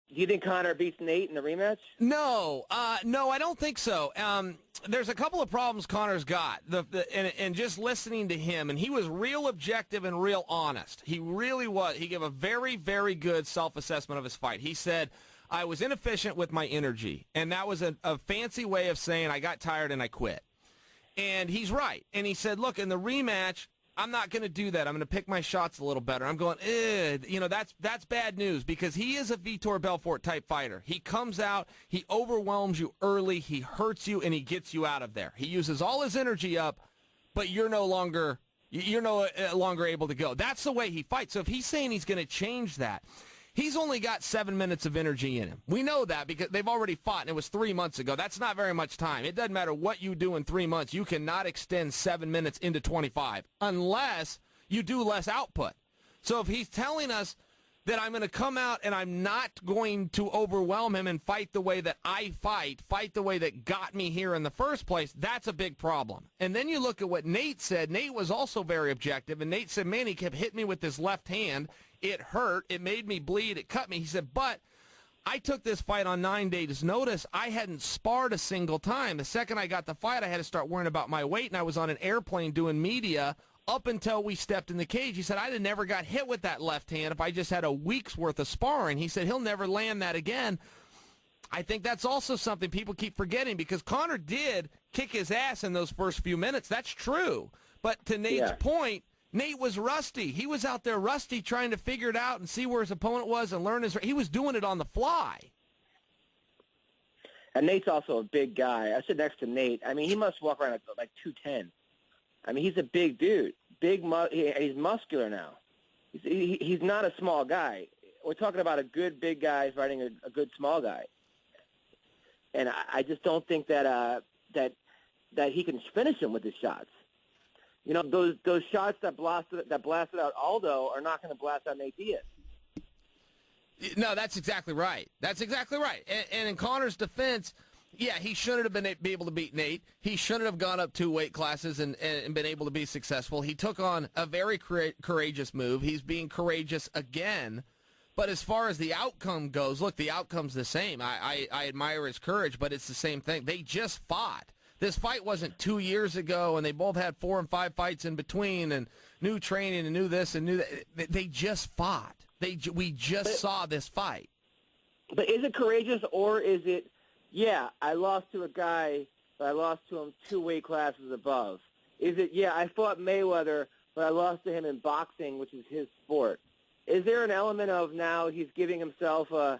Do you think Conor beats Nate in the rematch? No, I don't think so. There's a couple of problems Conor's got. And just listening to him, and he was real objective and real honest. He really was. He gave a very, very good self-assessment of his fight. He said, I was inefficient with my energy, and that was a fancy way of saying I got tired and I quit. And he's right. And he said, look, in the rematch, I'm not going to do that. I'm going to pick my shots a little better. I'm going, that's bad news because he is a Vitor Belfort type fighter. He comes out, he overwhelms you early, he hurts you, and he gets you out of there. He uses all his energy up, but you're no longer able to go. That's the way he fights. So if he's saying he's going to change that, he's only got 7 minutes of energy in him. We know that because they've already fought, and it was 3 months ago. That's not very much time. It doesn't matter what you do in 3 months. You cannot extend 7 minutes into 25 unless you do less output. So if he's telling us that I'm going to come out and I'm not going to overwhelm him and fight the way that I fight the way that got me here in the first place, that's a big problem. And then you look at what Nate said. Nate was also very objective, and Nate said, man, he kept hitting me with his left hand. It hurt. It made me bleed. It cut me. He said, but I took this fight on 9 days' notice. I hadn't sparred a single time. The second I got the fight, I had to start worrying about my weight, and I was on an airplane doing media up until we stepped in the cage. He said, I'd have never got hit with that left hand if I just had a week's worth of sparring. He said, he'll never land that again. I think that's also something people keep forgetting because Conor did kick his ass in those first few minutes. That's true. But to Nate's point, Nate was rusty. He was out there rusty trying to figure it out and see where his opponent was and learn he was doing it on the fly. And Nate's also a big guy. I sit next to Nate. I mean, he must walk around like 210. I mean, he's a big dude. He's muscular now. He's not a small guy. We're talking about a good big guy fighting a good small guy. And I just don't think that he can finish him with his shots. You know, those shots that blasted out Aldo are not going to blast out Nate Diaz. No, that's exactly right. That's exactly right. And in Conor's defense, yeah, he shouldn't have been able to beat Nate. He shouldn't have gone up 2 weight classes and been able to be successful. He took on a very courageous move. He's being courageous again. But as far as the outcome goes, look, the outcome's the same. I admire his courage, but it's the same thing. They just fought. This fight wasn't 2 years ago, and they both had 4 and 5 fights in between, and new training and new this and new that. They just fought. We just saw this fight. But is it courageous, or is it, yeah, I lost to a guy, but I lost to him 2 weight classes above? Is it, yeah, I fought Mayweather, but I lost to him in boxing, which is his sport? Is there an element of now he's giving himself a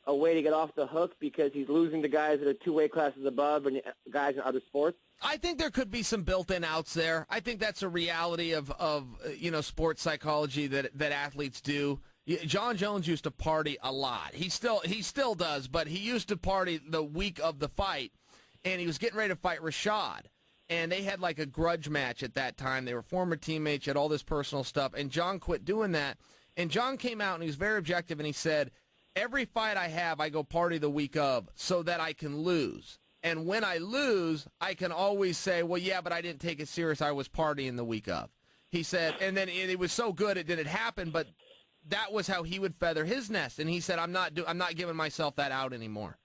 way to get off the hook because he's losing to guys that are 2 weight classes above and guys in other sports? I think there could be some built-in outs there. I think that's a reality of sports psychology that athletes do. John Jones used to party a lot. He still does, but he used to party the week of the fight, and he was getting ready to fight Rashad. And they had like a grudge match at that time. They were former teammates, had all this personal stuff, and John quit doing that. And John came out, and he was very objective, and he said, every fight I have, I go party the week of so that I can lose. And when I lose, I can always say, well, yeah, but I didn't take it serious. I was partying the week of. He said, and then it was so good it didn't happen, but that was how he would feather his nest. And he said, I'm not giving myself that out anymore.